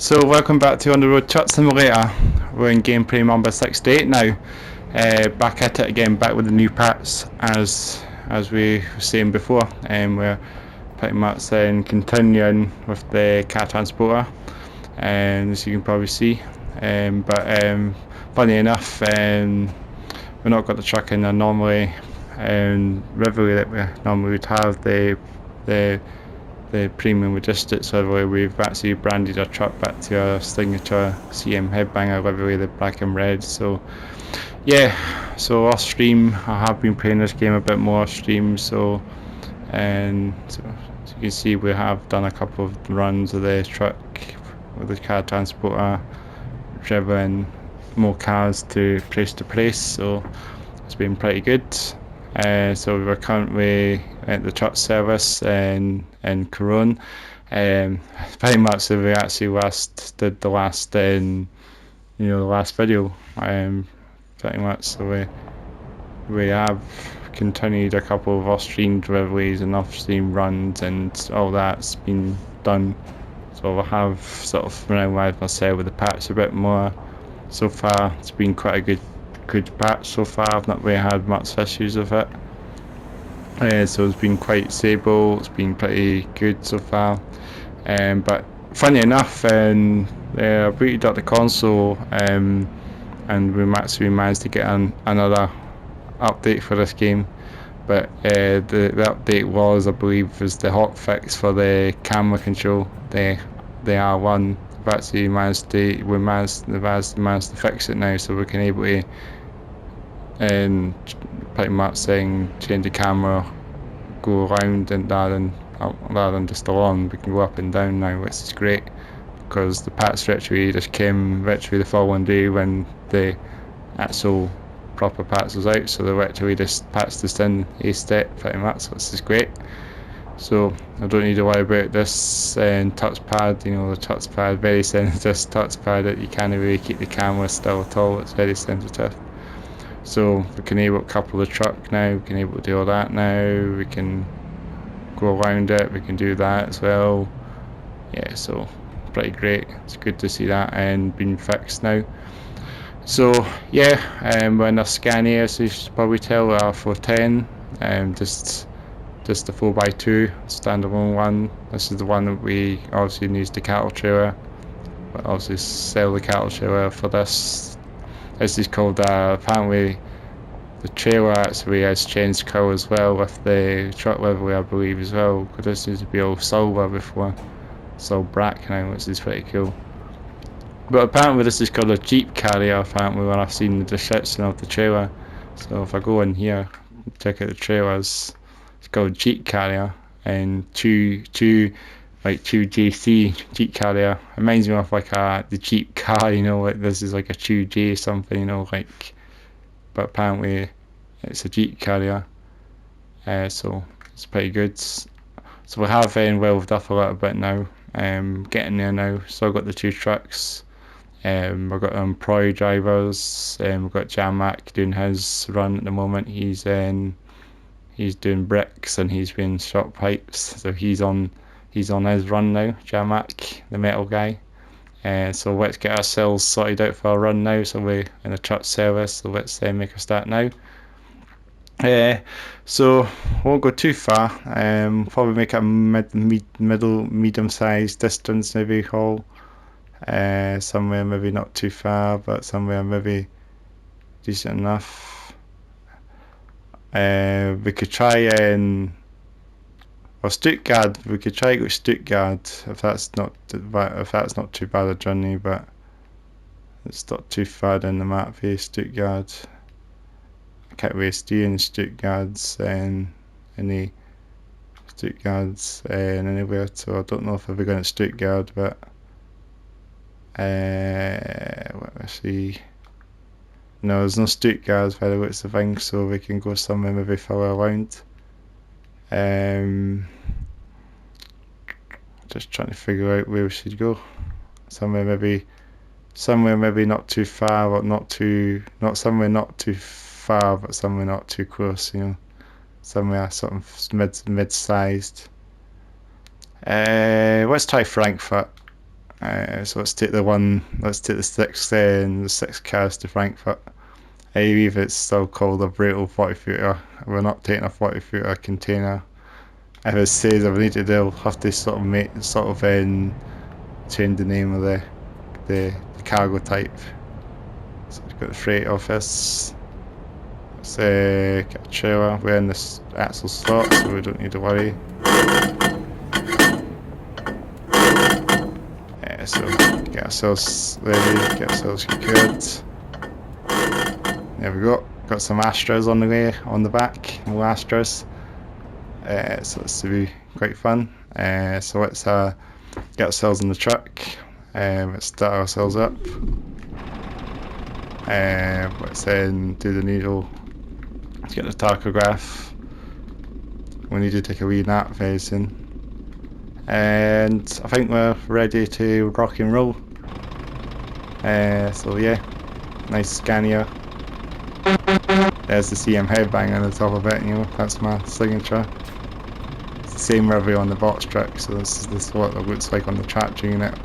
So welcome back to On the Road Truck Simulator. We're in gameplay number 68 now. Back at it again, back with the new parts as we were saying before, and we're pretty much continuing with the car transporter, as you can probably see. But funny enough, we've not got the truck in a normally livery that we normally would have, the premium logistics livery. We've actually branded our truck back to our signature CM headbanger livery, the black and red. So yeah, so off stream I have been playing this game a bit more off stream, so as you can see we have done a couple of runs of the truck with the car transporter, driven more cars to place, so it's been pretty good. So we're currently at the truck service in Cologne. Pretty much we actually did the last the last video. Pretty much, so we have continued a couple of off-stream deliveries and off-stream runs, and all that's been done. So I have sort of familiarised myself with the patch a bit more. So far it's been quite a good patch so far. I've not really had much issues with it, so it's been quite stable. It's been pretty good so far. But funny enough, I booted up the console, and we actually managed to get another update for this game. But the update was, I believe, was the hotfix for the camera control, the R1. We've actually managed to fix it now, so we can able to pretty much change the camera, go around, and rather than just along, we can go up and down now, which is great, because the patch literally just came the following day when the actual proper patch was out, so they literally just patched this in a step pretty much, which is great. So I don't need to worry about this touchpad, the touchpad, very sensitive touchpad that you can't really keep the camera still at all. It's very sensitive. So we can able to couple the truck now, we can able to do all that now, we can go around it, we can do that as well. Yeah, so pretty great. It's good to see that and being fixed now. So yeah, we're in a scania, so you should probably tell we're R410, just the 4x2 standalone one. This is the one that we obviously use the cattle trailer, but obviously sell the cattle trailer for this. This is called apparently the trailer actually has changed colour as well with the truck livery, I believe, as well, because this used to be all silver before, it's all black now, which is pretty cool. But apparently this is called a Jeep carrier, apparently, when I've seen the description of the trailer. So if I go in here, check out the trailers, it's called Jeep carrier, and two JC Jeep carrier. It reminds me of like the Jeep car, like this is like a 2J something, like, but apparently it's a Jeep carrier. So it's pretty good. So we have welded up a little bit now, getting there now. So I've got the two trucks. We've got employee drivers, we've got Jamak doing his run at the moment. He's doing bricks and he's doing shot pipes, so he's on his run now, Jamak, the metal guy. So let's get ourselves sorted out for our run now. So we're in a truck service, so let's make a start now. So won't go too far, probably make a medium sized distance maybe haul. Somewhere maybe not too far, but somewhere maybe decent enough. We could try Stuttgart. We could try go Stuttgart if that's not too bad a journey, but it's not too far down the map here. Stuttgart. I can't really stay in Stuttgart's any Stuttgart's anywhere, so I don't know if I'll be going to Stuttgart, but let me see. No, there's no Stuttgart by the looks of things, so we can go somewhere maybe further around. Just trying to figure out where we should go. Somewhere maybe not too far, but not somewhere not too far, but somewhere not too close. Somewhere sort of mid-sized. Let's try Frankfurt. So let's take the six cars to Frankfurt. I believe it's still called a brutal 40 footer. We're not taking a 40 footer container. If it says I need to, they'll have to sort of change the name of the cargo type. So we've got the freight office. Let's get a trailer. We're in this axle slot, so we don't need to worry. So get ourselves ready, get ourselves secured. There we go. Got some Astras on the way, on the back, more Astras. So this will be quite fun. So let's get ourselves in the truck. Let's start ourselves up. Let's then do the needle. Let's get the tachograph. We need to take a wee nap very soon. And I think we're ready to rock and roll. So yeah, nice Scania. There's the CM headbang on the top of it, you know, that's my signature. It's the same review on the box truck, so this is what it looks like on the tractor unit.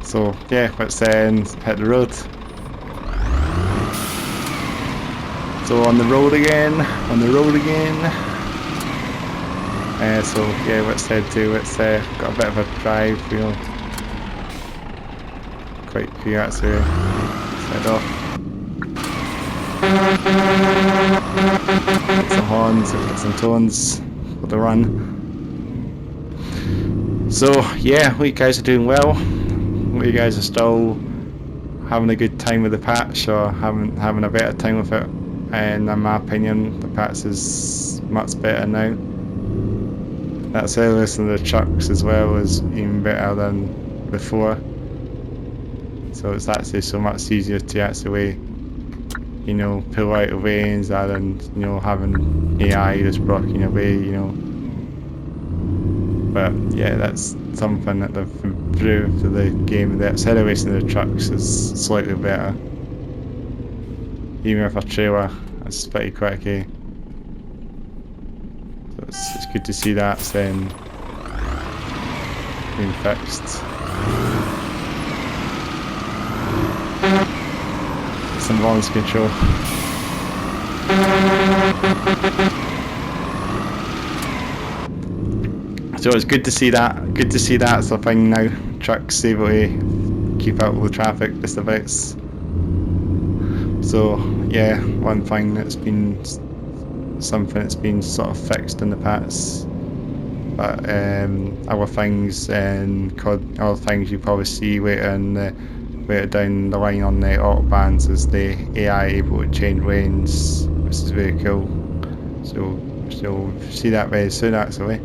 So yeah, let's then hit the road. So on the road again. So yeah, let's head to got a bit of a drive, you know, quite a few actually. Let's head off. Get some horns, get some tones for the run. So yeah, hope you guys are doing well. Hope you guys are still having a good time with the patch, or having a better time with it. And in my opinion, the patch is much better now. That service in the trucks as well is even better than before. So it's actually so much easier to actually, you know, pull out of lanes rather than, you know, having AI just blocking your way, you know. But yeah, that's something that they've improved to the game. The acceleration of the trucks is slightly better. Even with a trailer, it's pretty quick, eh? So it's good to see that's being fixed. Some balance control. So it's good to see that. Good to see that's a thing now. Trucks able to keep out all the traffic just about. So yeah, one thing that's been something that's been sort of fixed in the past. But other things you probably see later down the line on the autobahns is the AI able to change lanes, which is very cool. So we'll see that very soon actually.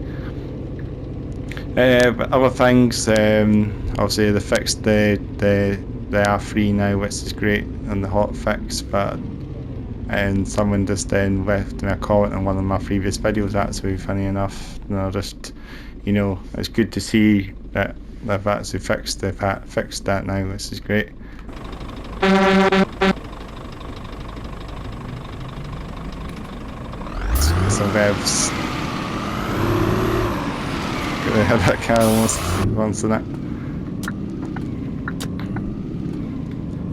But other things, obviously they fixed the R3 now, which is great, and the hot fix. And someone just then left me a comment on one of my previous videos. Actually, funny enough, you know, it's good to see that they've actually fixed that now, which is great. Let's get some revs. Got to have that car almost once in it.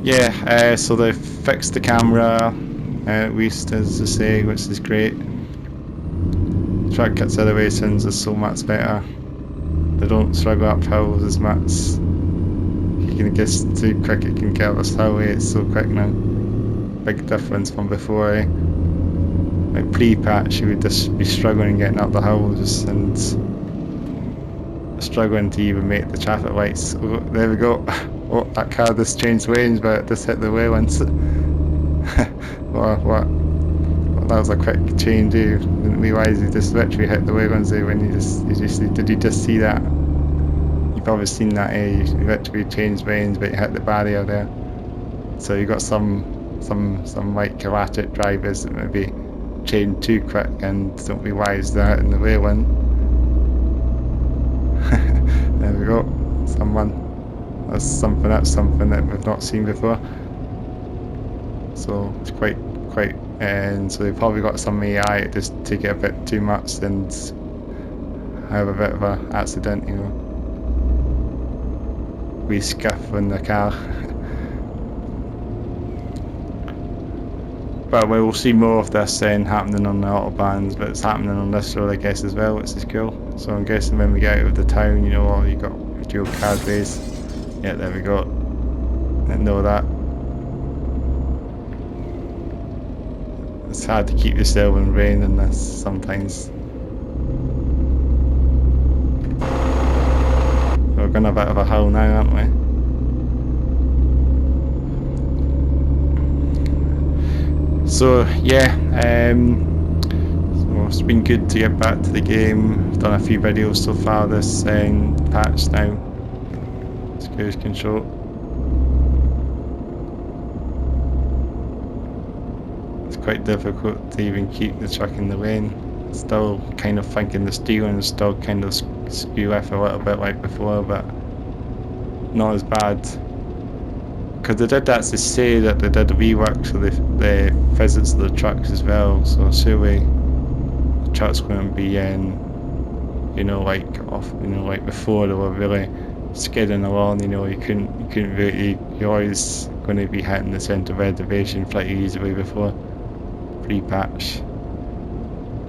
Yeah, so they fixed the camera, at least as I say, which is great. Track accelerations are so much better. They don't struggle up hills as much. You can get too quick, it can get up this highway, it's so quick now. Big difference from before, eh? Like pre-patch, you would just be struggling getting up the hills and struggling to even make the traffic lights. Oh, there we go. Oh, that car just changed lanes, but it just hit the way once. What? That was a quick change, eh? Didn't realise he just literally hit the way once there when did you just see that? You've probably seen that, eh? You literally changed lanes, but you hit the barrier there. So you got some like erratic drivers that maybe change too quick and don't realise that in the way one. There we go. That's something that we've not seen before. So it's quite, and so they've probably got some AI to just take it a bit too much and have a bit of an accident, you know. wee skiff in the car. But we will see more of this happening on the autobahns, but it's happening on this road I guess as well, which is cool. So I'm guessing when we get out of the town, you know, you got dual carways. Yeah, there we go. Didn't know that. It's hard to keep yourself in rain in this sometimes. We're going a bit of a hill now, aren't we? So yeah, so it's been good to get back to the game. I've done a few videos so far this patch now. It's cruise control. It's quite difficult to even keep the truck in the lane. Still kind of thinking the steering is still kind of skew left a little bit like before, but not as bad. Because they did actually say that they did a rework so the physics of the trucks as well, so surely the trucks wouldn't be you know, like off, you know, like before they were really skidding along, you know, you couldn't really, you're always going to be hitting the centre of reservation pretty easily before pre-patch.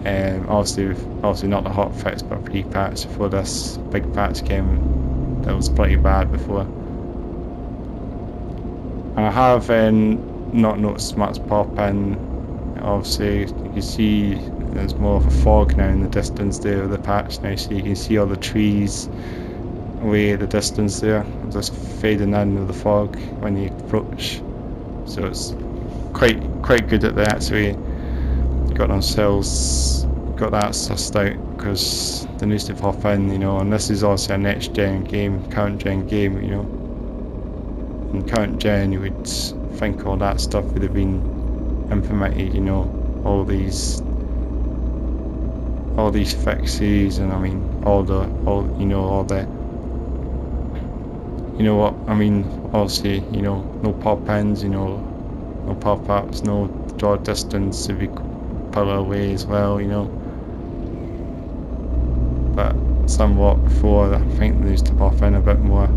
Obviously not the hot fix, but pre-patch before this big patch came, that was pretty bad before. I have not noticed much pop in. Obviously you can see there's more of a fog now in the distance there of the patch now, so you can see all the trees away at the distance there, just fading in with the fog when you approach. So it's quite good that they actually got that sussed out, because they need to pop in, you know, and this is also a next gen game, current gen game, you know. In current gen you would think all that stuff would have been implemented, you know, all these fixes, and I mean all the you know what I mean, obviously, you know, no pop ins, you know, no pop ups, no draw distance if you pull away as well, you know. But somewhat before, I think they used to pop in a bit more.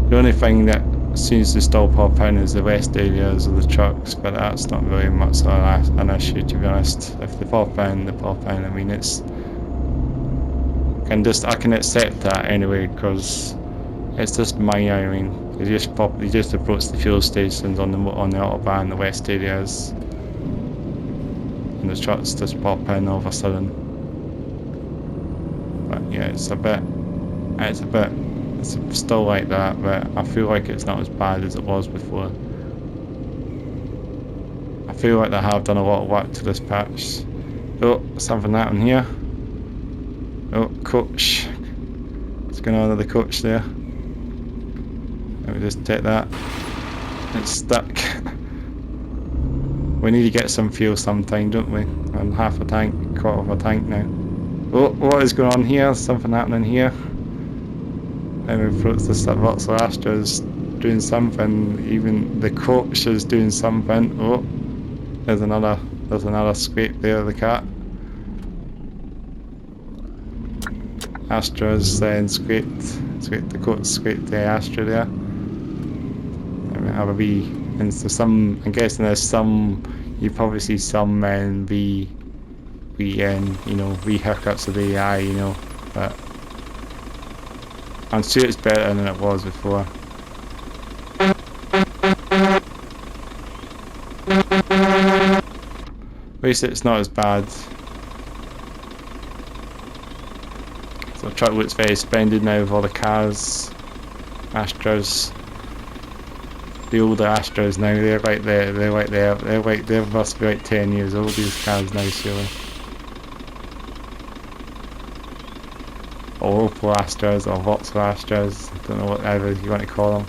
The only thing that seems to still pop in is the rest areas of the trucks, but that's not really much an issue, to be honest. If they pop in, they pop in. I mean, I can accept that anyway, because it's just minor. I mean, you just approach the fuel stations on the autobahn, the west areas, and the trucks just pop in all of a sudden. But yeah, it's still like that, but I feel like it's not as bad as it was before. I feel like they have done a lot of work to this patch. Oh, something happened here. Oh, coach. What's going on with the coach there? Let me just take that. It's stuck. We need to get some fuel sometime, don't we? And half a tank, quarter of a tank now. Oh, what is going on here? Something happening here. And we approach this Vauxhall Astra's doing something, even the coach is doing something. Oh, there's another scrape there of the cat. Astra's scraped the coach, scraped the Astra there. And we have a wee, and so some, I'm guessing there's some, you probably see some wee hiccups of the AI, you know, but I'm sure it's better than it was before. At least it's not as bad. So the truck looks very splendid now with all the cars, Astras. The older Astras now, they must be like 10 years old, these cars now, surely. Or Opel Astras or Vauxhall Astras, I don't know whatever you want to call them.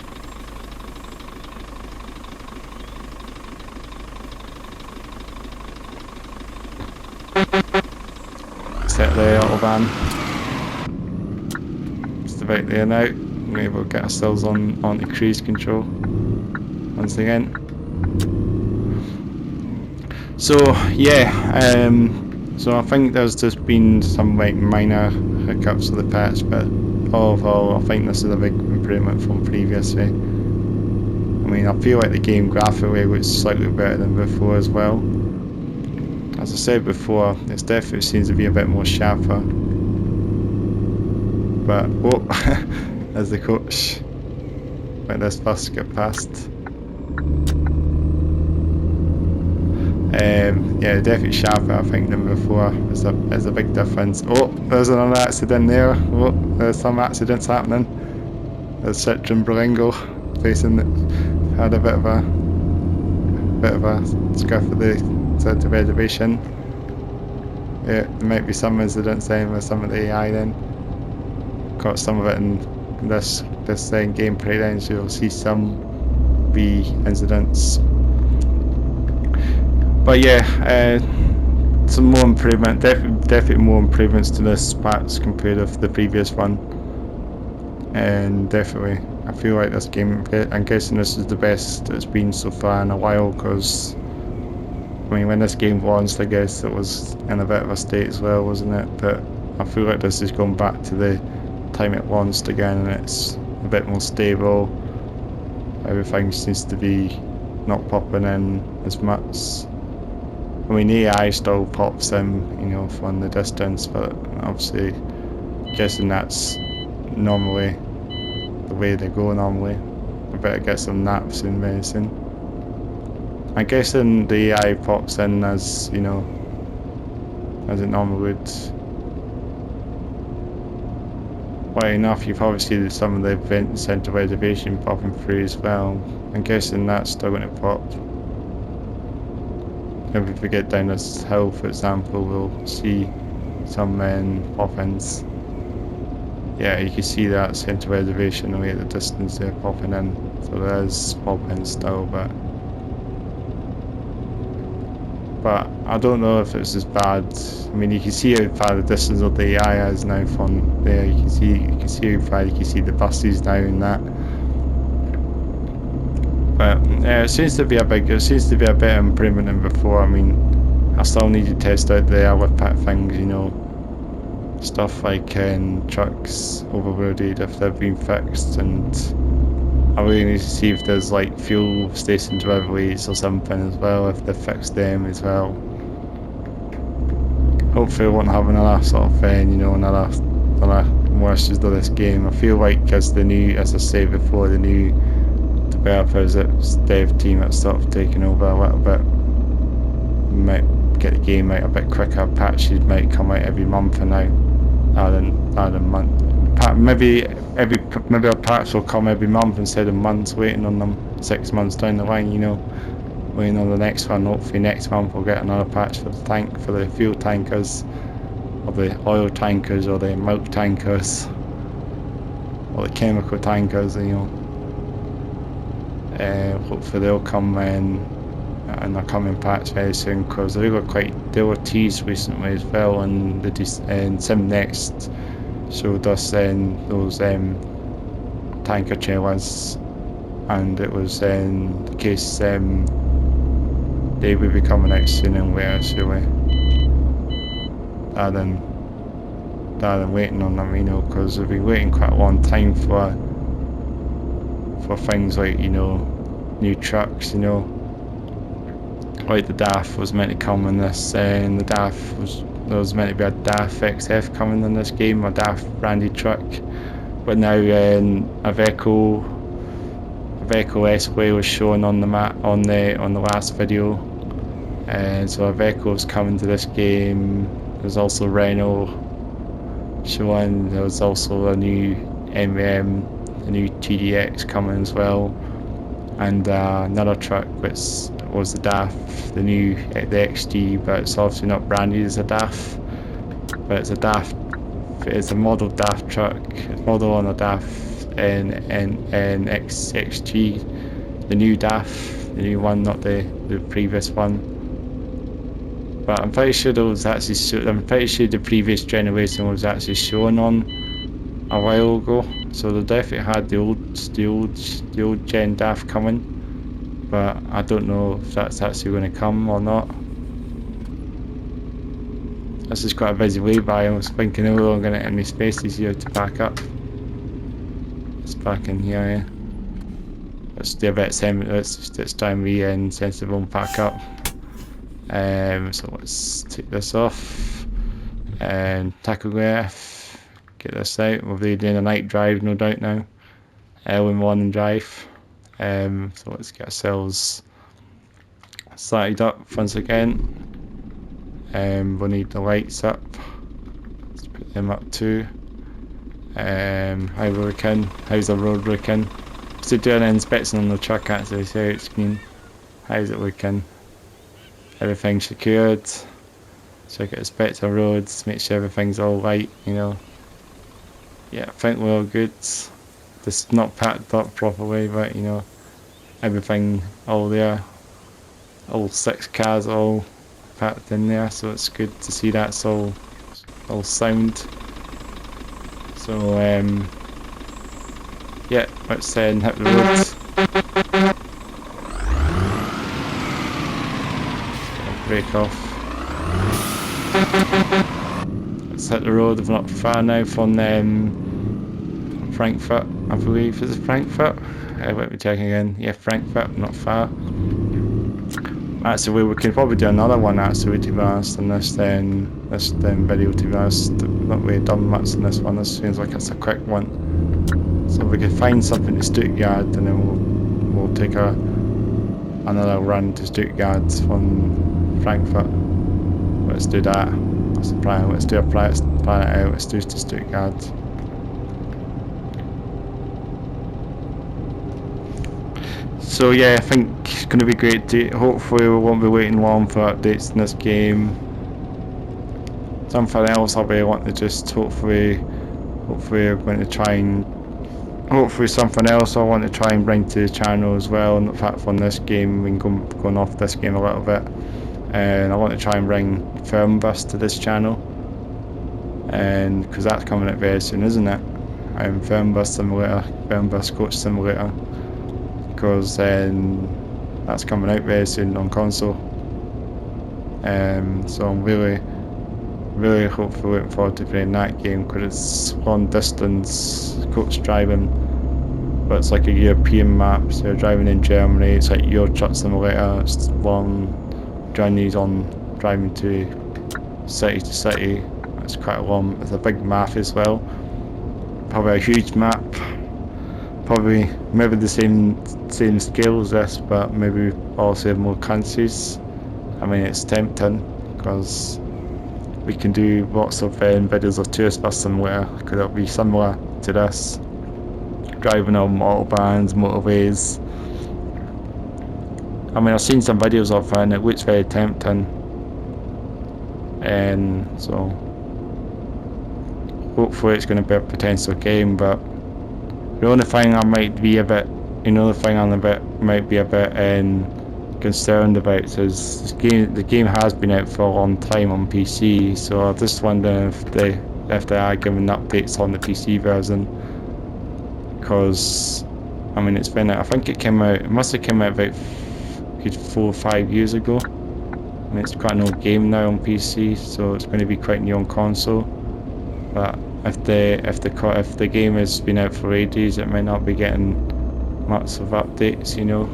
Set the autobahn. Just about there now. Maybe we'll get ourselves onto cruise control once again. So yeah, so I think there's just been some like minor hiccups of the patch, but overall, I think this is a big improvement from previously. I mean, I feel like the game graphically looks slightly better than before as well. As I said before, it definitely seems to be a bit more sharper. But, oh, there's the coach. Let this bus get past. Yeah, definitely sharper, I think, than before. There's a big difference. Oh, there's another accident there. Oh, there's some accidents happening. There's Citroen Berlingo facing it. Had a bit of a scuff of the centre reservation. Yeah, there might be some incidents then with some of the AI then. Got some of it in this gameplay then, so you'll see some B incidents. But yeah, some more improvement, definitely more improvements to this patch compared with the previous one. And definitely, I feel like this game, I'm guessing this is the best it's been so far in a while, because I mean, when this game launched, I guess it was in a bit of a state as well, wasn't it? But I feel like this is going back to the time it launched again, and it's a bit more stable. Everything seems to be not popping in as much. I mean, AI still pops in, you know, from the distance, but obviously, guessing that's normally the way they go normally. I better get some naps in very soon. I'm guessing the AI pops in as, you know, as it normally would. Well enough, you've probably seen some of the event centre reservation popping through as well. I'm guessing that's still going to pop. If we get down this hill, for example, we'll see some pop-ins. Yeah, you can see that centre reservation away at the distance there popping in. So there is pop-ins still, but I don't know if it's as bad. I mean, you can see how far the distance of the AI is now from there. You can see how far you can see the buses now and that. But it seems to be a better improvement than before. I mean, I still need to test out the other things, you know, stuff like trucks overloaded if they've been fixed, and I really need to see if there's like fuel station deliveries or something as well, if they've fixed them as well. Hopefully I won't have another sort of you know, another more issues with this game. I feel like as I said before, the new developers, its dev team that's sort of taken over a little bit, might get the game out a bit quicker. Patches might come out every month now, rather than month. Maybe a patch will come every month instead of months waiting on them 6 months down the line, you know, waiting on the next one. Hopefully next month we'll get another patch for the fuel tankers, or the oil tankers, or the milk tankers, or the chemical tankers, you know. Hopefully they'll come in and they're coming patch very soon, because they were teased recently as well, and Sim Next showed us those tanker trailers, and it was in case they will be coming out soon and where surely, rather than waiting on them, you know, because we've been waiting quite a long time for things like, you know, new trucks, you know, like the DAF was meant to come in this, and there was meant to be a DAF XF coming in this game, a DAF branded truck, but now a Iveco S-Way was shown on the map on the last video, and so Iveco's coming to this game. There's also Renault showing. There was also a new MM, a new TDX coming as well, and another truck which was the DAF, the XG, but it's obviously not branded as a DAF, but it's a DAF. It's a model DAF truck. It's model on a DAF XG, the new DAF, the new one, not the previous one. But I'm pretty sure the previous generation was actually shown on a while ago. So they definitely had the old gen DAF coming, but I don't know if that's actually going to come or not. This is quite a busy way by. I was thinking, oh, I'm going to get any spaces here to pack up. It's back in here. Let's do a bit. Let's try and be sensible and pack up. So let's take this off and tachograph. Get this out. We'll be doing a night drive, no doubt now. Early morning drive. So let's get ourselves started up once again. We'll need the lights up. Let's put them up too. How we're working? How's the road working? So doing an inspection on the truck actually, see how it's clean. How's it looking? Everything's secured. So I can inspect the roads, make sure everything's all right, you know. Yeah, I think we're all good. It's not packed up properly, but you know, everything all there. All 6 cars all packed in there, so it's good to see that's all sound. So yeah, let's hit the roads. Break off. Let's hit the road. We're not far now from Frankfurt, I believe. Is it Frankfurt? Let me check again. Yeah, Frankfurt, not far. Actually, we can probably do another one actually, to be honest, in this video, to be honest. Not really done much in this one. This seems like it's a quick one. So if we can find something to Stuttgart, and then we'll take another run to Stuttgart from Frankfurt. Let's do that. That's the plan. Let's do a plan it out. Let's do to Stuttgart. So yeah, I think it's going to be great. Hopefully we won't be waiting long for updates in this game. Something else I'll be wanting to just hopefully I'm going to try and something else I want to try and bring to the channel as well. And in fact, on this game, we can going off this game a little bit, and I want to try and bring Firmbus to this channel, and because that's coming out very soon, isn't it? Firmbus Simulator, Firmbus Coach Simulator, because that's coming out very soon on console. So I'm really hopefully looking forward to playing that game, because it's long distance coach driving, but it's like a European map, so you're driving in Germany. It's like your truck simulator. It's long journeys on driving to city to city. It's quite a long, it's a big map as well, probably a huge map, probably maybe the same scale as this, but maybe also more countries. I mean, it's tempting because we can do lots of videos of tourist bus simulator, because it'll be similar to this, driving on autobahns, motorways. I mean, I've seen some videos of it and it looks very tempting, and so hopefully it's going to be a potential game. But the only thing I might be a bit, concerned about is the game has been out for a long time on PC, so I'm just wondering if they are giving updates on the PC version, because I mean, it's been, I think it must have come out about 4 or 5 years ago. I mean, it's quite an old game now on PC, so it's going to be quite new on console. But if the game has been out for ages, it might not be getting much of updates, you know.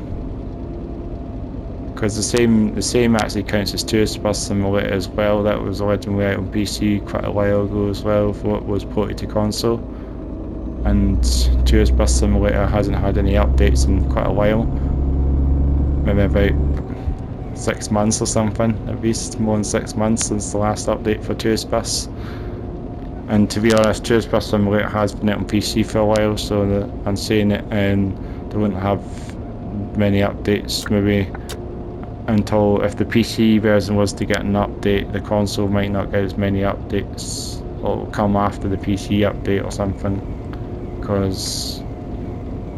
Because the same actually counts as Tourist Bus Simulator as well. That was originally out on PC quite a while ago as well, for what was ported to console. And Tourist Bus Simulator hasn't had any updates in quite a while. Maybe about 6 months or something, at least more than 6 months since the last update for Tourist Bus. And to be honest, Tourist Bus Simulator has been out on PC for a while, so I'm saying it, and they wouldn't have many updates maybe until, if the PC version was to get an update, the console might not get as many updates, or it'll come after the PC update or something.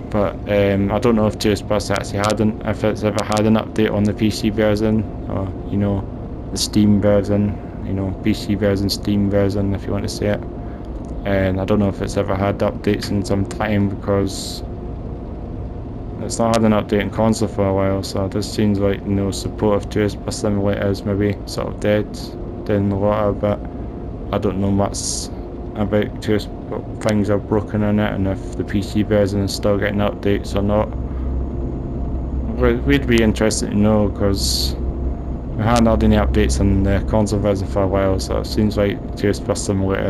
But I don't know if Tourist Bus actually if it's ever had an update on the PC version, or you know, the Steam version, you know, PC version, Steam version, if you want to say it. And I don't know if it's ever had updates in some time, because it's not had an update in console for a while, so it just seems like, you know, support of Tourist Bus Simulator is maybe sort of dead in the water. But I don't know much about just what things are broken in it and if the PC version is still getting updates or not. We'd be interested to know, because we haven't had any updates on the console version for a while, so it seems like just Bus Simulator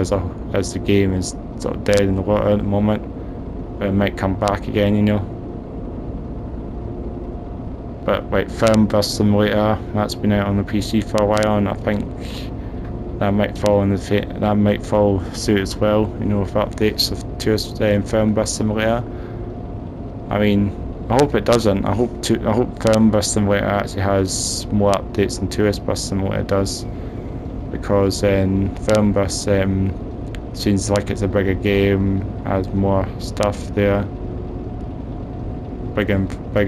as the game is sort of dead in the water at the moment, but it might come back again, you know. But like Firm Bus Simulator, that's been out on the PC for a while, and I think that might fall suit as well, you know, with updates of just Firm Bus Simulator. I mean, I hope it doesn't. I hope Firm Bus Simulator actually has more updates than Tourist Bus Simulator does, because Firm Bus seems like it's a bigger game, has more stuff there, bigger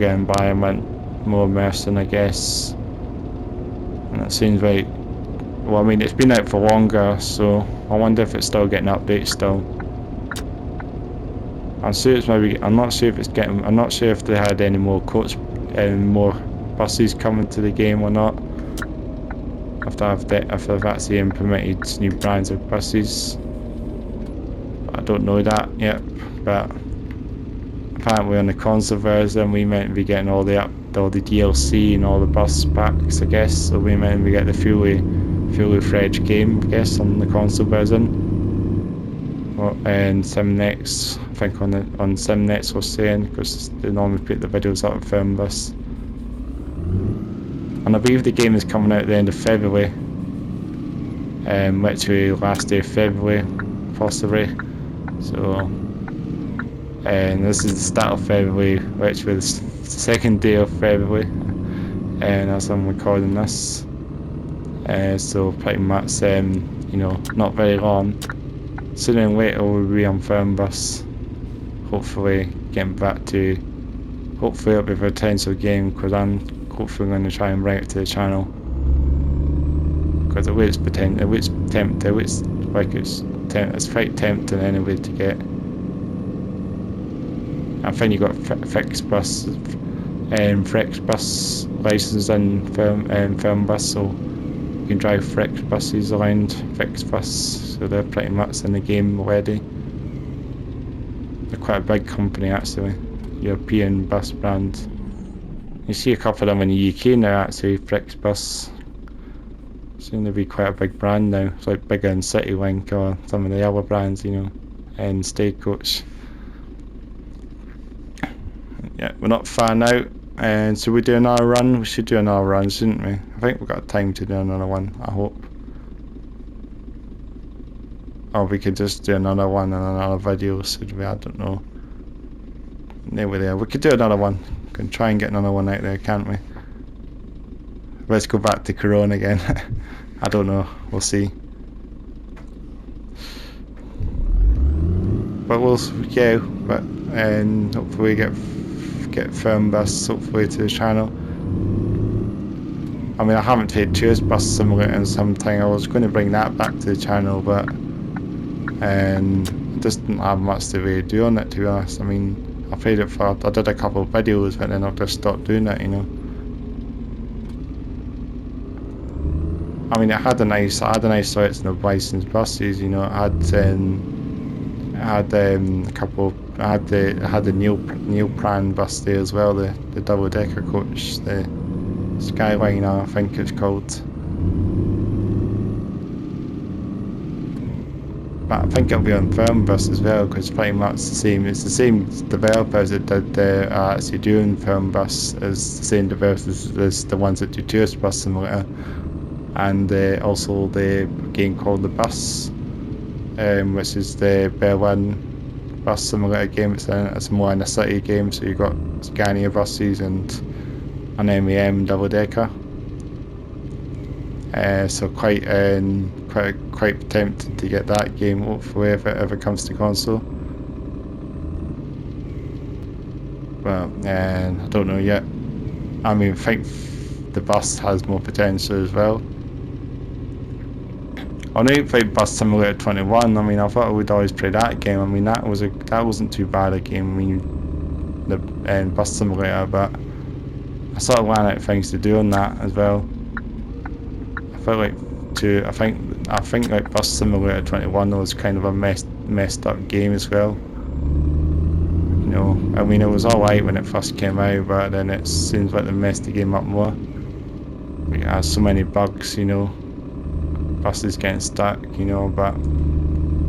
environment, more immersion, I guess. And it seems like, well, I mean, it's been out for longer, so I wonder if it's still getting updates still. I'm sure it's maybe. I'm not sure if they had any more more buses coming to the game or not. If they've actually implemented new brands of buses, I don't know that yet. But apparently on the console version, we might be getting all the DLC and all the bus packs, I guess. So we might be getting the fully fledged game, I guess, on the console version. And SimNext, I think on SimNext was saying, because they normally put the videos up on Firm Bus. And I believe the game is coming out at the end of February, literally last day of February, possibly. So, and this is the start of February, literally the second day of February, and as I'm recording this. So pretty much, you know, not very long. Sooner than later we'll be on Firm Bus, hopefully getting back to, hopefully it'll be a potential game, because I'm hopefully going to try and bring it to the channel, because it looks tempting, it looks like it's quite tempting anyway to get. I think you got fixed bus license in Firm Bus, so you can drive fixed buses around fixed bus, so they're pretty much in the game already. They're quite a big company actually, European bus brand. You see a couple of them in the UK now actually, fixed bus. Seem to be quite a big brand now. It's like bigger than CityLink or some of the other brands, you know, and Stagecoach. Yeah, we're not far now. And so we do another run. We should do another run, shouldn't we? I think we've got time to do another one, I hope. Or we could just do another one in another video, should we? I don't know. There. We could do another one. We can try and get another one out there, can't we? Let's go back to Corona again. I don't know. We'll see. But and hopefully get Firm Bus hopefully to the channel. I mean, I haven't played Tourist Bus Simulator in some time. I was going to bring that back to the channel, but I just didn't have much to really do on it, to be honest. I mean, I played it I did a couple of videos, but then I just stopped doing it, you know. I mean, it had a nice selection of licensed buses, you know. It had the Neopran bus there as well, the double-decker coach, the Skyliner, I think it's called. But I think it'll be on Firm Bus as well, because pretty much the same. It's the same developers that are actually doing Firm Bus as the same developers as the ones that do Tourist Bus Simulator, and also the game called The Bus, which is the Berlin Bus Simulator game. It's more in a city game, so you've got Scania buses and an MEM double decker. So quite tempted to get that game, hopefully, if it ever comes to console. Well, I don't know yet. I mean, I think the bus has more potential as well. I know you played Bus Simulator 21. I mean, I thought I would always play that game. I mean, that wasn't too bad a game. I mean, the Bus Simulator, but I sort of ran out of things to do on that as well. I felt like 2. I think like Bus Simulator 21 was kind of a messed up game as well. You know, I mean it was alright when it first came out, but then it seems like they messed the game up more. It has so many bugs, you know, buses getting stuck, you know, but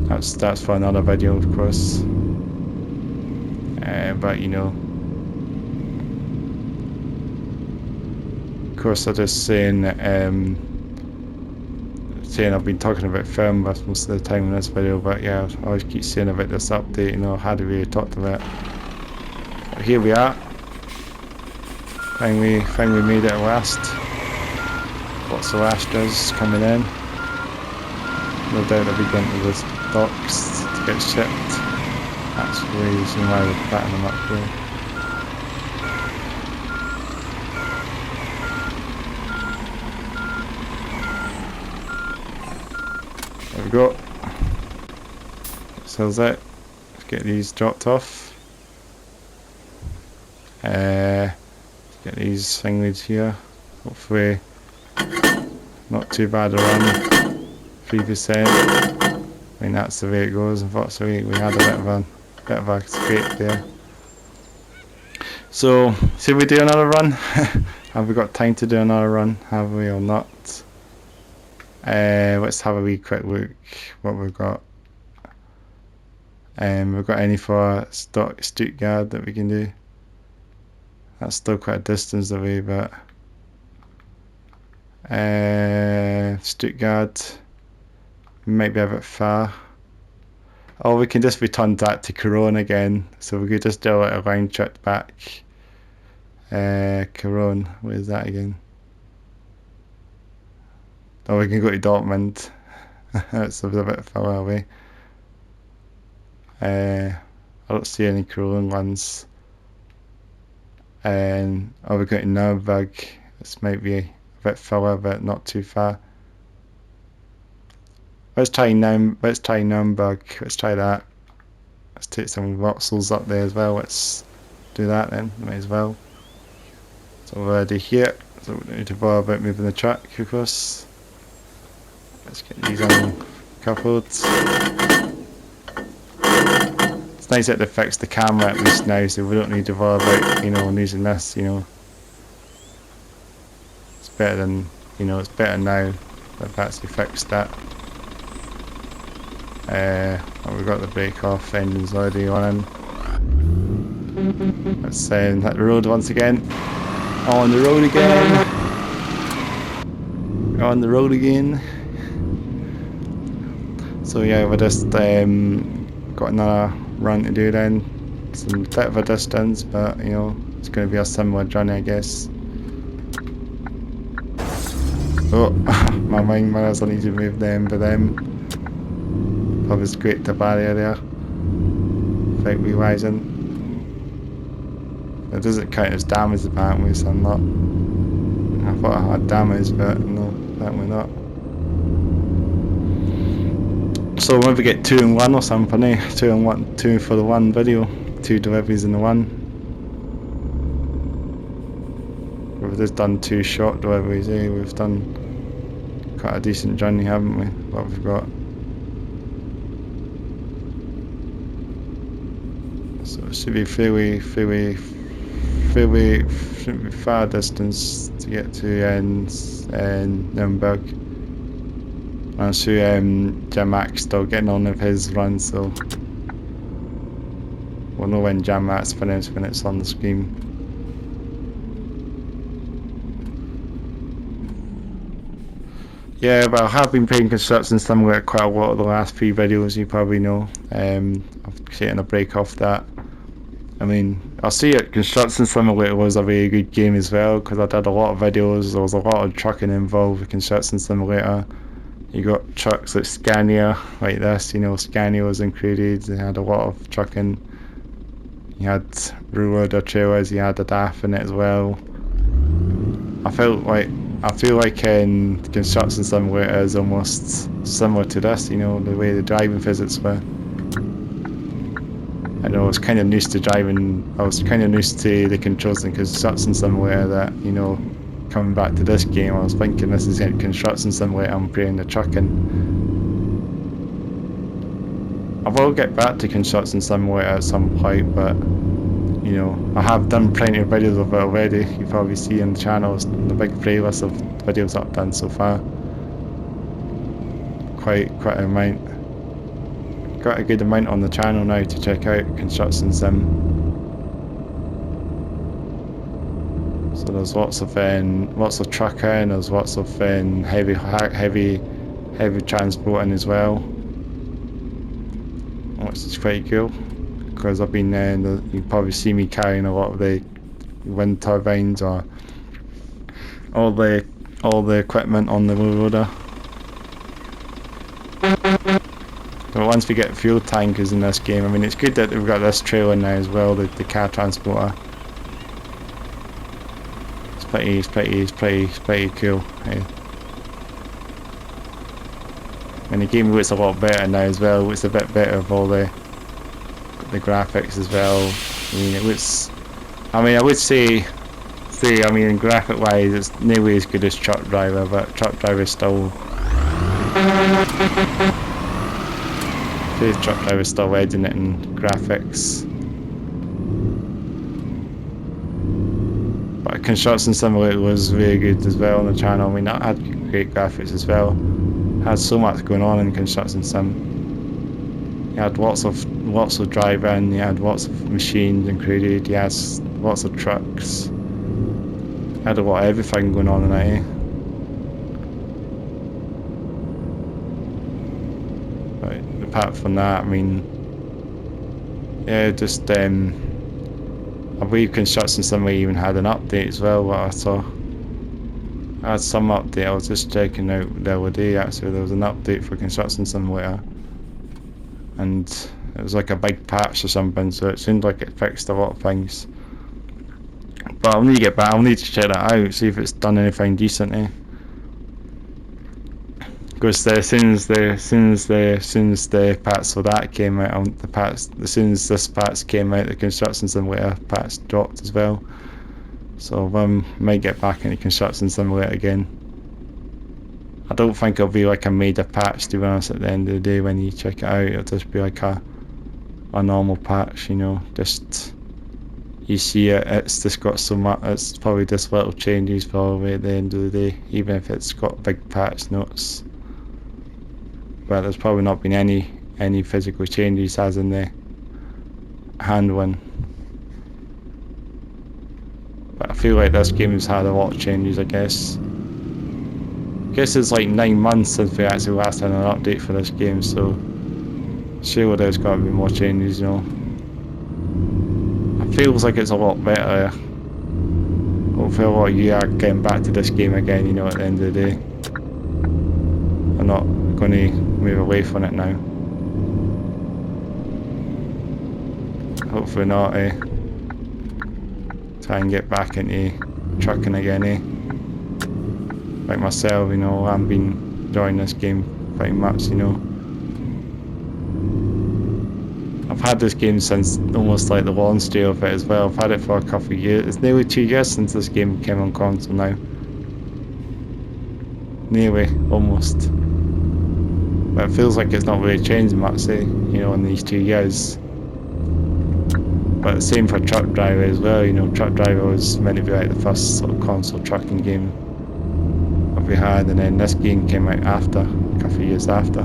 that's for another video, of course. But you know, of course, I'm just saying I've been talking about firmware most of the time in this video, but yeah, I always keep saying about this update, you know, I hadn't really talked about it. But here we are. Finally made it at last. Lots of Astras coming in. No doubt they'll be going to the docks to get shipped. That's the reason why we're putting them up here. There we go. So that's it. Let's get these dropped off. Get these thingies here. Hopefully not too bad a run. 3%. I mean that's the way it goes. Unfortunately we had a bit of a scrape there. So should we do another run? Have we got time to do another run? Have we or not? Let's have a wee quick look what we've got. We've got any for Stuttgart that we can do. That's still quite a distance away, but Stuttgart might be a bit far. Or we can just return that to Cologne again, so we could just do a round trip back. Cologne, where's that again? Or we can go to Dortmund. That's a bit far away. I don't see any Cologne ones. Or we go to Numberg. This might be a bit further, but not too far. Let's try Numberg. Let's try that. Let's take some voxels up there as well. Let's do that then. Might as well. So we're already here. So we don't need to bother about moving the truck, of course. Let's get these uncoupled. It's nice that they fixed the camera at least now, so we don't need to bother about, you know, using this, you know. It's better than, you know, it's better now that they've actually fixed that. Well, we've got the brake off, engine's already on. Let's hit the road once again. On the road again. On the road again. So yeah, we're just got another run to do then. It's a bit of a distance, but you know, it's going to be a similar journey, I guess. Oh, my wing mirrors, I need to move them for them. Probably scraped the barrier there. Without realising. It doesn't count as damage apparently, so I'm not. I thought I had damage, but no, apparently not. So maybe get 2 in 1 or something, eh? 2 in 1, 2 for the one video, 2 deliveries in the one. We've just done 2 short deliveries, eh? We've done quite a decent journey, haven't we? What we've got. So it should be fairly far distance to get to Numberg. I'm sure Jamak's still getting on with his run, so we'll know when Jamak's finished when it's on the screen. Yeah, but I have been playing Construction Simulator quite a lot of the last 3 videos, you probably know. I've taken a break off that. I mean, I'll say it, Construction Simulator was a very good game as well, because I did a lot of videos, there was a lot of trucking involved with Construction Simulator. You got trucks like Scania, like this, you know, Scania was included, they had a lot of trucking. You had rear-loader trailers, you had a DAF in it as well. I feel like Construction Simulator is almost similar to this, you know, the way the driving physics were. I know I was kind of used to driving, I was kind of used to the controls in Construction Simulator that, you know, coming back to this game, I was thinking this is a construction simulator, I'm playing the trucking. I will get back to construction simulator at some point, but you know, I have done plenty of videos of it already. You probably see on the channel the big playlist of videos I've done so far. Quite an amount. Got a good amount on the channel now to check out construction sim. So there's lots of trucking, there's lots of heavy transporting as well, which is quite cool. Because I've been you probably see me carrying a lot of the wind turbines or all the equipment on the loader. But once we get fuel tankers in this game, I mean, it's good that we've got this trailer now as well, the car transporter. It's pretty cool. Eh? And the game looks a lot better now as well. It's a bit better of all the graphics as well. I mean, it looks. I mean, I would say, I mean, graphic wise, it's nearly as good as Truck Driver, but Truck Driver still. Truck Driver still edging it in graphics. But Construction Simulator was really good as well on the channel. I mean, that had great graphics as well. Had so much going on in Construction Sim. You had lots of driving, you had lots of machines included, you had lots of trucks. You had a lot of everything going on in it, eh? But apart from that, I mean, yeah, just I believe Construction Simulator even had an update as well, what I saw. I had some update, I was just checking out the other day actually, there was an update for Construction Simulator. And it was like a big patch or something, so it seemed like it fixed a lot of things. But I'll need to get back, I'll need to check that out, see if it's done anything decent, eh? Because as soon as the patch for that came out, as soon as this patch came out, the Construction Simulator patch dropped as well. So might get back into Construction Simulator again. I don't think it'll be like a major patch, to be honest. At the end of the day, when you check it out, it'll just be like a normal patch, you know. Just you see it, it's just got so much. It's probably just little changes probably at the end of the day, even if it's got big patch notes. But there's probably not been any physical changes as in the handling. But I feel like this game has had a lot of changes, I guess. I guess it's like 9 months since we actually last had an update for this game, so surely there's got to be more changes, you know. It feels like it's a lot better. Hopefully a lot of you are getting back to this game again, you know, at the end of the day. I'm not going to move away from it now. Hopefully not, eh. Try and get back into trucking again, eh. Like myself, you know, I've been enjoying this game pretty much, you know. I've had this game since almost like the launch day of it as well. I've had it for a couple of years. It's nearly 2 years since this game came on console now. Nearly, almost. But it feels like it's not really changed much, eh, you know, in these 2 years. But same for Truck Driver as well, you know. Truck Driver was meant to be like the first sort of console trucking game we had, and then this game came out after, a couple of years after.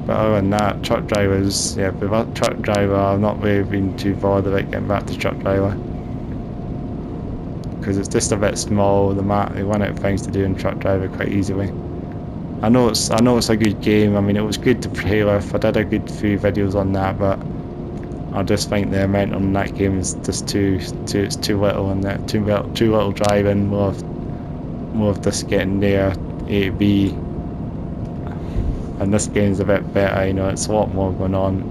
But other than that, Truck Drivers, yeah, with Truck Driver, I've not really been too bothered about getting back to Truck Driver. Because it's just a bit small, they run out of things to do in Truck Driver quite easily. I know it's a good game, I mean it was good to play with, I did a good few videos on that, but I just think the amount on that game is just too little, and that too little driving, more of just getting there, A to B. And this game's a bit better, you know, it's a lot more going on.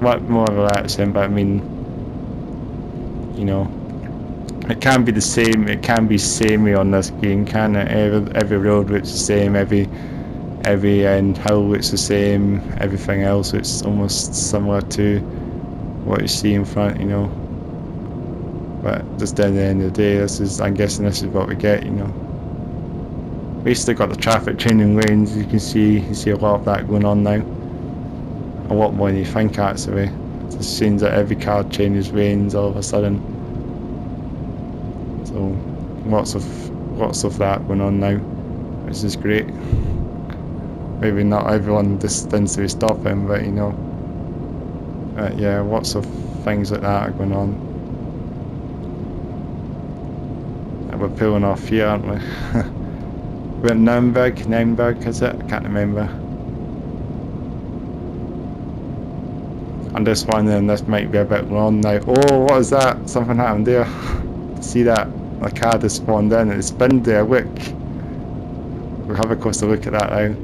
A lot more relaxing, but I mean, you know, it can be the same, it can be samey on this game, can it? Every road looks the same, every hill looks the same, everything else looks almost similar to what you see in front, you know. But just at the end of the day, this is, I'm guessing this is what we get, you know. We still got the traffic changing lanes. You see a lot of that going on now. A lot more than you think, actually. It just seems that every car changes lanes all of a sudden. So lots of that going on now, which is great. Maybe not everyone just tends to be stopping, but you know, yeah, lots of things like that are going on. And we're pulling off here, aren't we? We're at Numberg is it? I can't remember. I'm just wondering, this might be a bit long now. Oh, what is that? Something happened there. See that? The car just spawned in. It spinned there, look. We'll have a closer look at that now.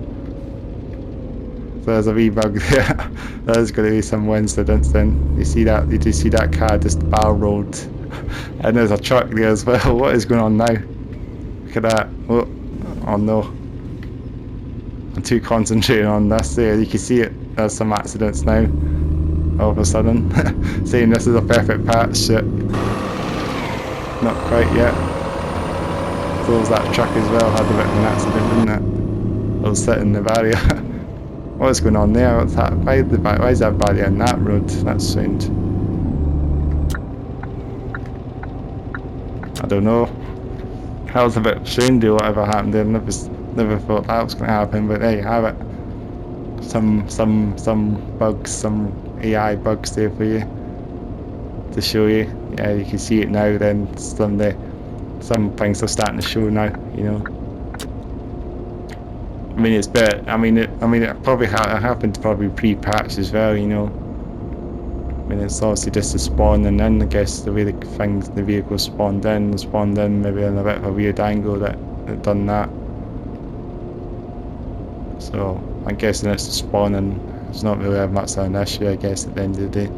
So there's a wee bug there. There's going to be some coincidence then. You see that? You do see that car just barrel rolled. And there's a truck there as well. What is going on now? Look at that. Oh no. I'm too concentrating on this there. You can see it. There's some accidents now. All of a sudden. Saying this is a perfect patch. Shit. Not quite yet. So was that truck as well. Had a bit of an accident, didn't it? It was sitting in the barrier. What's going on there? What's that? Why is that barrier on that road? That's strange. I don't know. That was a bit strange, whatever happened there. Never thought that was going to happen, but there you have it. Some bugs, some AI bugs there for you to show you. Yeah, you can see it now. Then some things are starting to show now. You know. I mean, it's better. I mean, it probably happened probably pre-patch as well. You know. I mean, it's obviously just a spawn, and then I guess the way the vehicle spawned in maybe in a bit of a weird angle that it done that. So I'm guessing it's the spawn, and it's not really much of an issue, I guess, at the end of the day.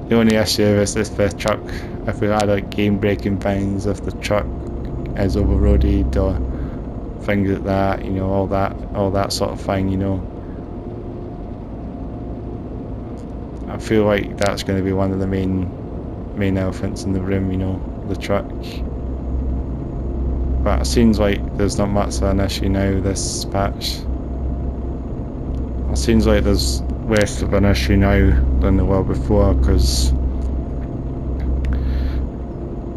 The only issue is if the truck, if we had like game breaking things, if the truck is overloaded or things like that, you know, all that sort of thing, you know. I feel like that's going to be one of the main elephants in the room, you know, the truck. But it seems like there's not much of an issue now, this patch. It seems like there's less of an issue now than there were before, because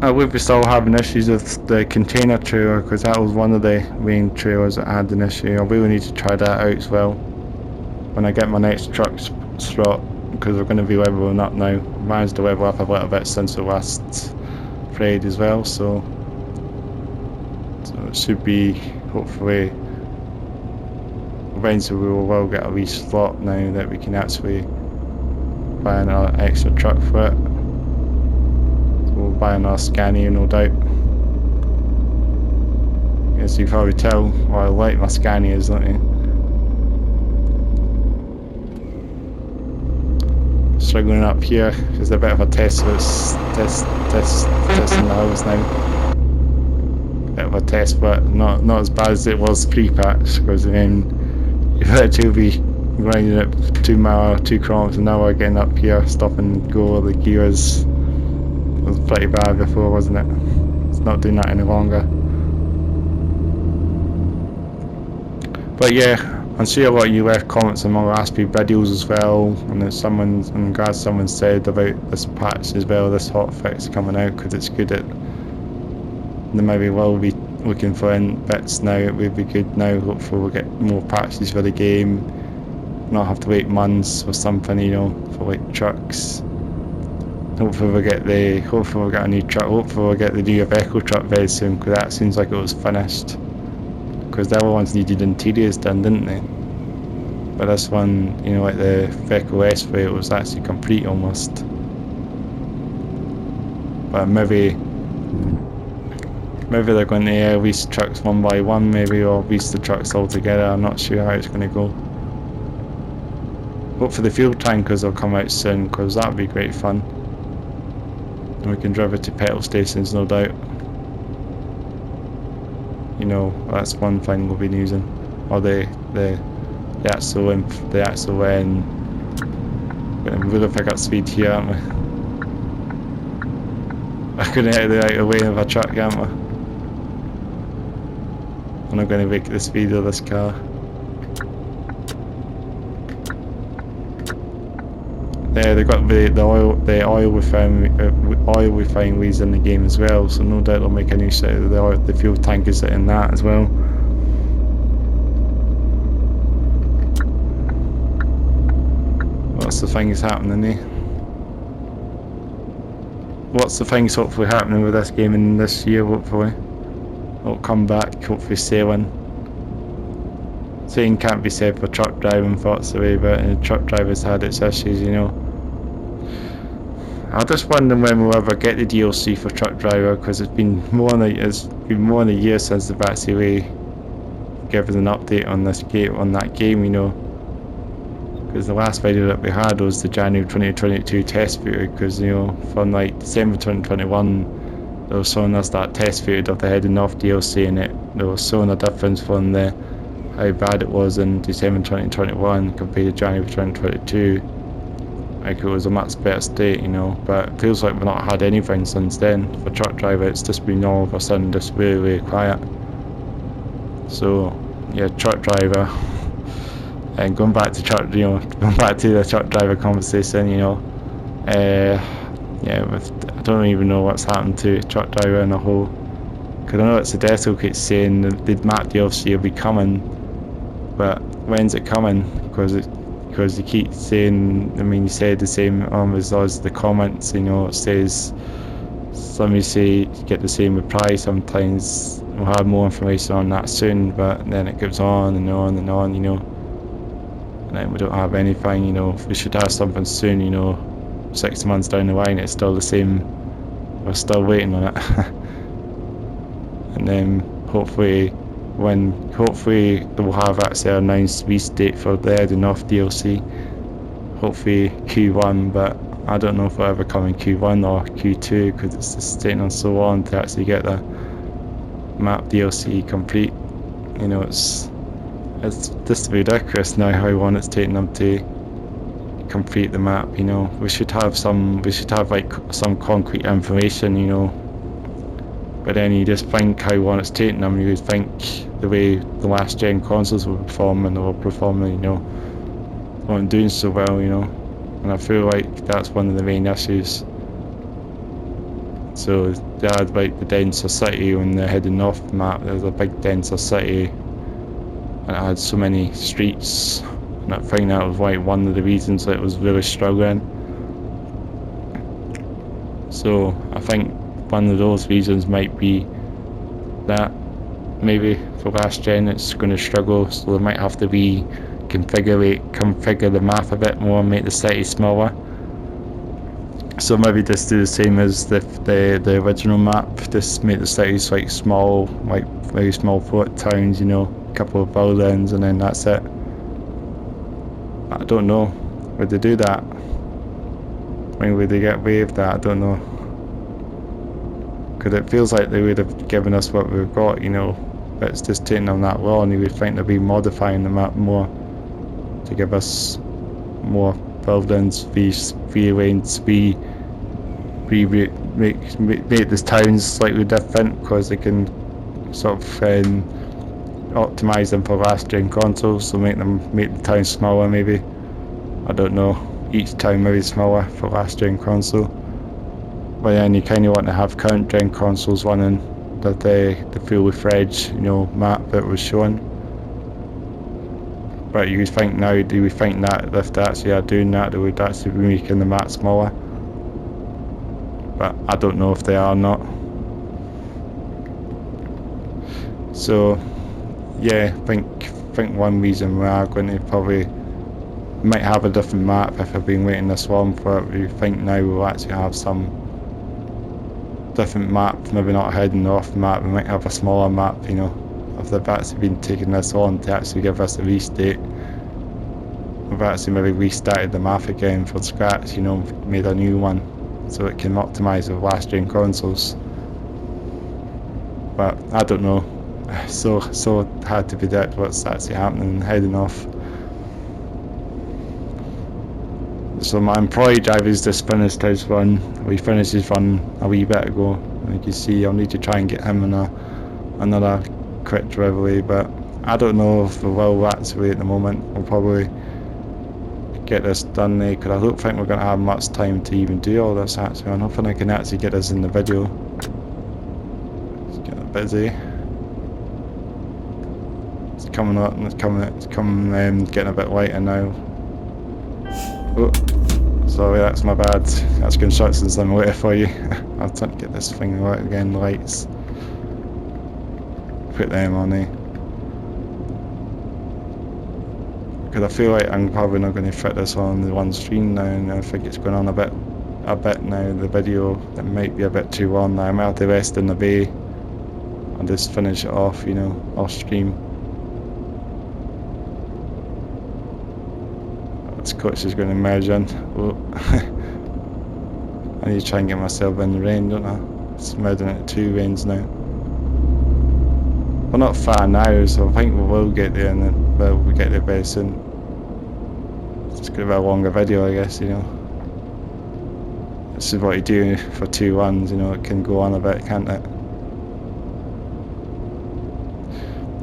I would be still having issues with the container trailer, because that was one of the main trailers that had an issue. I really need to try that out as well when I get my next truck slot, because we're going to be leveling up now. I managed to level up a little bit since the last trade as well, so it should be, hopefully, eventually we will get a wee slot now that we can actually buy another extra truck for it. So we'll buy another Scania, no doubt. As you can probably tell, well, I like my Scanias, don't you? Struggling up here, there's a bit of a test in the house now. Bit of a test, but not as bad as it was pre-patch, because then you've actually be grinding at 2 kilometers an hour getting up here, stop and go. The gears was pretty bad before, wasn't it? It's not doing that any longer. But yeah, I see a lot of you left comments on my last few videos as well, and there's I'm glad someone said about this patch as well, this hotfix coming out, because it's good at they maybe will be looking for bits now. It would be good now. Hopefully we'll get more patches for the game, not have to wait months or something, you know, for like trucks. Hopefully we'll get a new truck. Hopefully we'll get the new Iveco truck very soon, because that seems like it was finished. Because the other ones needed interiors done, didn't they? But this one, you know, like the Iveco S-Way, it was actually complete almost. But maybe they're going to release trucks one by one, maybe, or release the trucks all together. I'm not sure how it's going to go. Hopefully the fuel tankers will come out soon, because that would be great fun. And we can drive it to petrol stations, no doubt. You know, that's one thing we'll be using. Or the actual we're going to pick up speed here, aren't we? We're going out of the way of a truck, aren't we? I'm not going to break the speed of this car. Yeah, they've got the oil refineries in the game as well, so no doubt they'll make a new set of the fuel tankers in that as well. What's the things happening there? What's the things hopefully happening with this game in this year? Hopefully, it'll come back. Hopefully, sailing. Saying can't be said for truck driving, thoughts away, but truck drivers had its issues, you know. I'm just wondering when we'll ever get the DLC for truck driver, because it's been more than a year since they've actually given an update on that game, you know. Because the last video that we had was the January 2022 test footage, because, you know, from like December 2021 they were showing us that test footage of the heading off DLC, and they were showing a difference from how bad it was in December 2021 compared to January 2022. Like, it was a much better state, you know, but it feels like we've not had anything since then. For truck driver, it's just been all of a sudden just really, really quiet. So yeah, truck driver. And going back to the truck driver conversation, you know, yeah, I don't even know what's happened to truck driver in a whole. Because I know it's soedesco keeps saying the map DLC will be coming, but when's it coming? Because you keep saying, I mean, you said the same as the comments, you know, it says, some you say you get the same reply sometimes. We'll have more information on that soon, but then it goes on and on and on, you know. And then we don't have anything, you know. We should have something soon, you know. 6 months down the line, it's still the same. We're still waiting on it. And then hopefully they'll have actually an announced release date for the heading off DLC. Hopefully Q1, but I don't know if it'll ever come in Q1 or Q2, because it's just taking on so long to actually get the map DLC complete. You know, it's just ridiculous now how long it's taking them to complete the map, you know. We should have like some concrete information, you know. But then you just think how long it's taking them, you think the way the last gen consoles were performing, you know, weren't doing so well, you know. And I feel like that's one of the main issues. So they had like the denser city when they're heading north the map, there's a big denser city, and it had so many streets, and I think that was like one of the reasons that it was really struggling. So I think one of those reasons might be that maybe for last gen it's going to struggle, so they might have to configure the map a bit more and make the city smaller. So maybe just do the same as the original map, just make the cities like small, like very small port towns, you know, a couple of buildings, and then that's it. I don't know, would they do that? I mean, would they get away with that? I don't know. Because it feels like they would have given us what we've got, you know, but it's just taking them that long. You would think they'd be modifying the map more to give us more buildings, rearrange, make these towns slightly different, because they can sort of optimise them for last gen consoles, so make the towns smaller maybe. I don't know, each town maybe smaller for last gen console. But then you kind of want to have current gen consoles running the fully fledged, you know, map that was shown. But do we think that if they actually are doing that, they would actually be making the map smaller? But I don't know if they are or not. So yeah, I think one reason we are going to probably might have a different map if I've been waiting this long for it. We think now we'll actually have some different map, maybe not heading off the map, we might have a smaller map, you know, if they've actually been taking this on to actually give us a release date. We've actually maybe restarted the map again from scratch, you know, made a new one so it can optimise with last gen consoles. But I don't know, so hard to predict what's actually happening heading off. So my employee driver's just finished his run. We finished his run a wee bit ago. And you can see I'll need to try and get him in another quick drive away, but I don't know if we will actually at the moment. We'll probably get this done there because I don't think we're going to have much time to even do all this actually. I'm hoping I can actually get this in the video. It's getting busy. It's coming up and it's coming getting a bit lighter now. Oh, sorry, that's my bad. That's construction simulator for you. I'll try to get this thing right again, lights. Put them on there. Because I feel like I'm probably not going to fit this on the one stream now, and I think it's going on a bit now. The video, it might be a bit too long now. I might have to rest in the bay and just finish it off, you know, off stream. This coach is going to merge in. Oh. I need to try and get myself in the rain, don't I? It's merging into 2 lanes now. We're not far now, so I think we will get there, and then we'll get there very soon. It's going to be a longer video, I guess, you know. This is what you do for 2 runs, you know, it can go on a bit, can't it?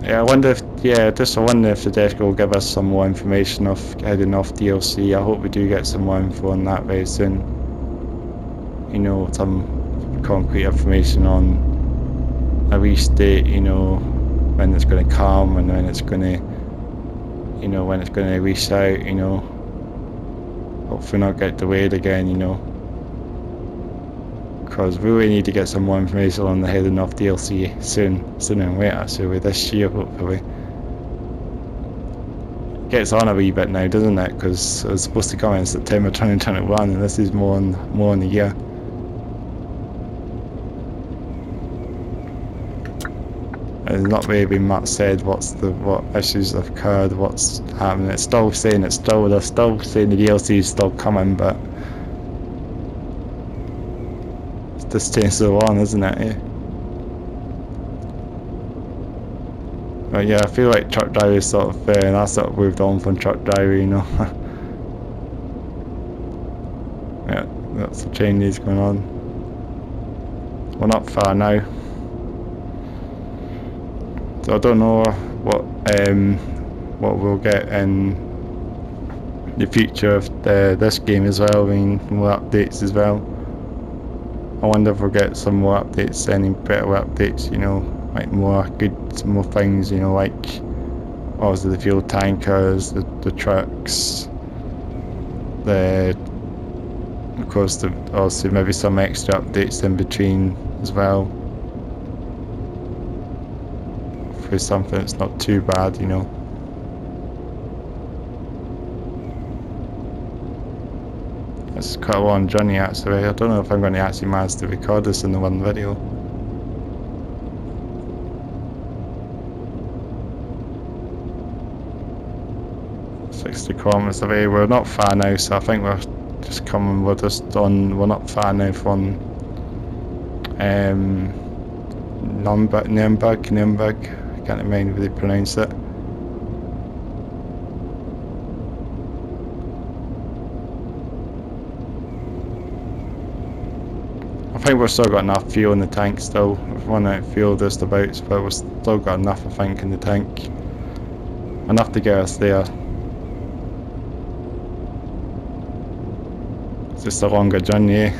Yeah, I wonder if the desk will give us some more information of heading off DLC. I hope we do get some more info on that very soon. You know, some concrete information on a release date, you know, when it's going to come and when it's going to, you know, when it's going to release out, you know. Hopefully not get delayed again, you know. Because we really need to get some more information on the heading off DLC sooner and later, so with this year hopefully. It gets on a wee bit now, doesn't it? Because it was supposed to come in September 2021 and this is more in the year. There's not really been much said what issues have occurred, what's happening. They're still saying the DLC is still coming, but this takes so long, isn't it? Yeah. But yeah, I feel like truck driver is sort of and I sort of moved on from truck driver, you know. Yeah, that's the changes going on. We're not far now. So I don't know what we'll get in the future of this game as well. I mean, more updates as well. I wonder if we'll get some more updates, any better updates, you know, like some more things, you know, like obviously the fuel tankers, the trucks, of course obviously maybe some extra updates in between as well. For something that's not too bad, you know. It's quite a long journey actually. I don't know if I'm going to actually manage to record this in the one video. 60 kilometers away. We're not far now, so I think we're not far now from Numberg. I can't remember how they pronounce it. I think we've still got enough fuel in the tank still. We've run out of fuel just about, but we've still got enough, I think, in the tank. Enough to get us there. It's just a longer journey.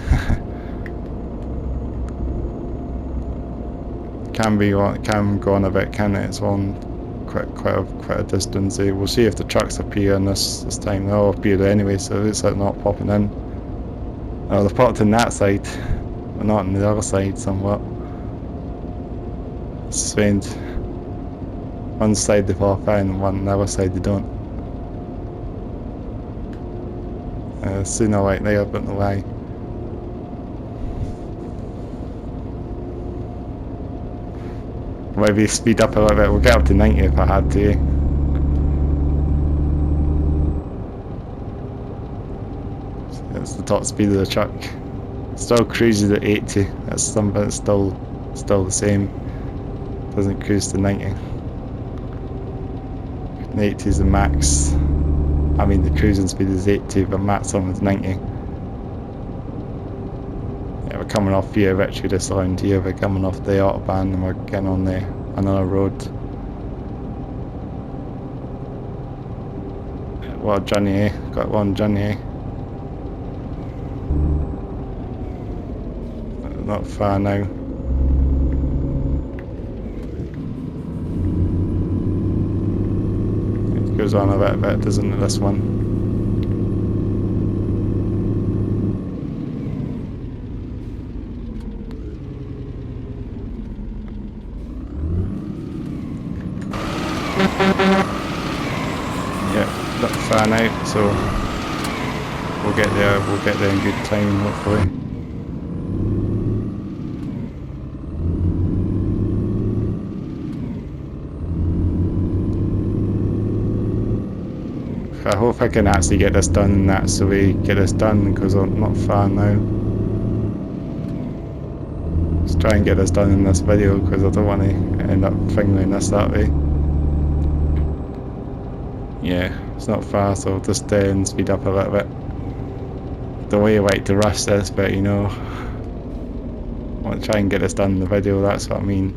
Can go on a bit, can it? It's on quite a distance. We'll see if the trucks appear in this time. They'll appear anyway, so it's like not popping in. Oh, they've popped in that side, but not on the other side somewhat. It's strange. One side they pop in, and on the other side they don't. Sooner like there, but no way. Maybe speed up a little bit. We'll get up to 90 if I had to. So that's the top speed of the truck. Still cruises at 80. That's something that's still the same. Doesn't cruise to 90. 80 is the max. I mean the cruising speed is 80, but maximum is 90. Yeah, we're coming off here, literally just around here. We're coming off the autobahn and we're getting on the another road. What a journey, eh? Got one journey, eh? Not far now. It goes on a bit, doesn't it, this one? Yeah, not far now, so we'll get there in good time, hopefully. I hope I can actually get this done, and that's the way get this done, because I'm not far now. Let's try and get this done in this video, because I don't want to end up fingering this that way. Yeah, it's not far, so I'll just speed up a little bit. The way I like to rush this, but you know, I want to try and get this done in the video, that's what I mean.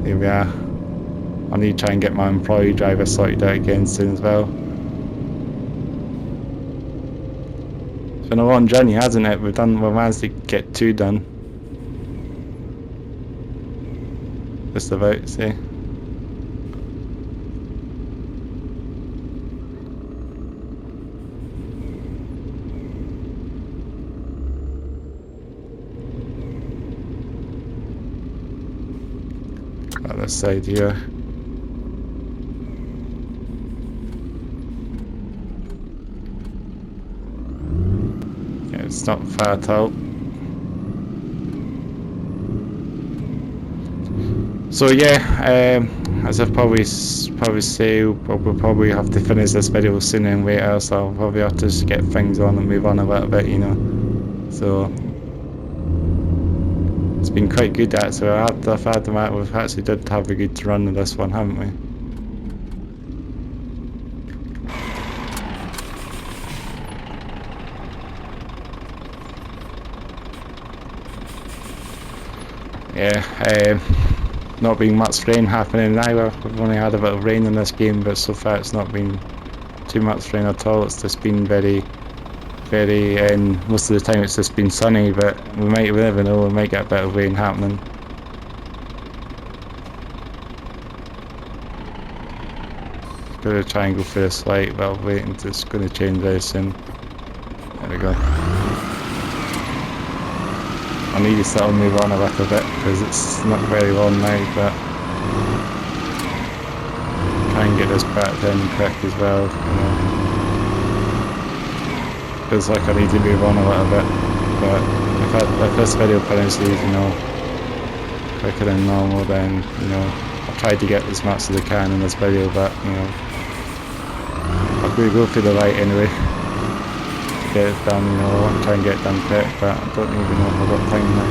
Here we are. I need to try and get my employee driver sorted out again soon as well. It's been a long journey, hasn't it? We've managed to get 2 done. Just about, see. Got this side here. It's not far at all. So yeah, as I've probably say, we'll probably have to finish this video sooner than later, so I'll probably have to just get things on and move on a little bit, you know. So it's been quite good actually. I've had the matter, we've actually did have a good run with this one, haven't we? Yeah, not been much rain happening now. We've only had a bit of rain in this game, but so far it's not been too much rain at all. It's just been very, most of the time it's just been sunny, but we never know, we might get a bit of rain happening. Gonna try and go for this light, but I'll wait until it's going to change very soon. There we go. I need to start move on a little bit because it's not very long now, but try and get this back in quick as well, you know. Feels like I need to move on a little bit, but if this video finishes, you know, quicker than normal, then, you know, I've tried to get as much as I can in this video, but, you know, I'll go through the light anyway. Get it done, you know, I want to try and get it done quick, but I don't even know if I've got time now.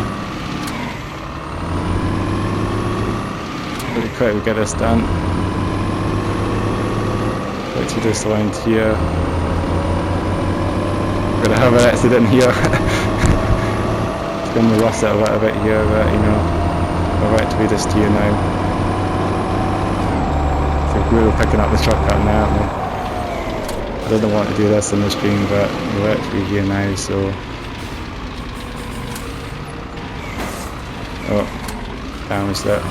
Pretty quick we get this done. Literally just around here. I'm gonna have an accident here. It's gonna rust it a little bit here, but you know, we're right to be just here now. So we're picking up the truck out now, aren't we? I didn't want to do this in the stream, but we're actually here now, so... Oh, damaged that.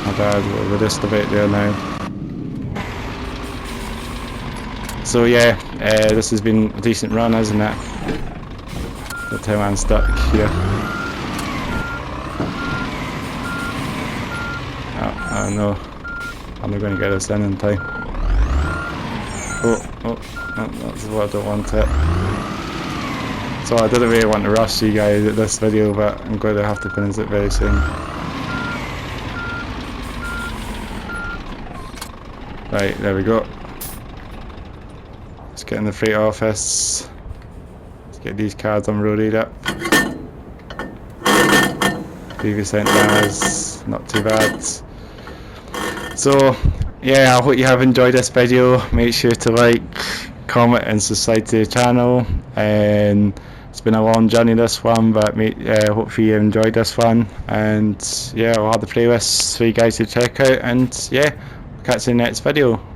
My bad, we're just about there now. So yeah, this has been a decent run, hasn't it? The time I'm stuck here. Oh, I don't know. I'm not going to get this in time. Oh, that's what I don't want it. So I didn't really want to rush you guys at this video, but I'm going to have to finish it very soon. Right, there we go. Let's get in the freight office. Let's get these cards unloaded up. Previous damage, not too bad. So yeah, I hope you have enjoyed this video. Make sure to like, comment and subscribe to the channel. And it's been a long journey this one, but hopefully you enjoyed this one. And yeah, I'll have the playlist for you guys to check out. And yeah, catch you in the next video.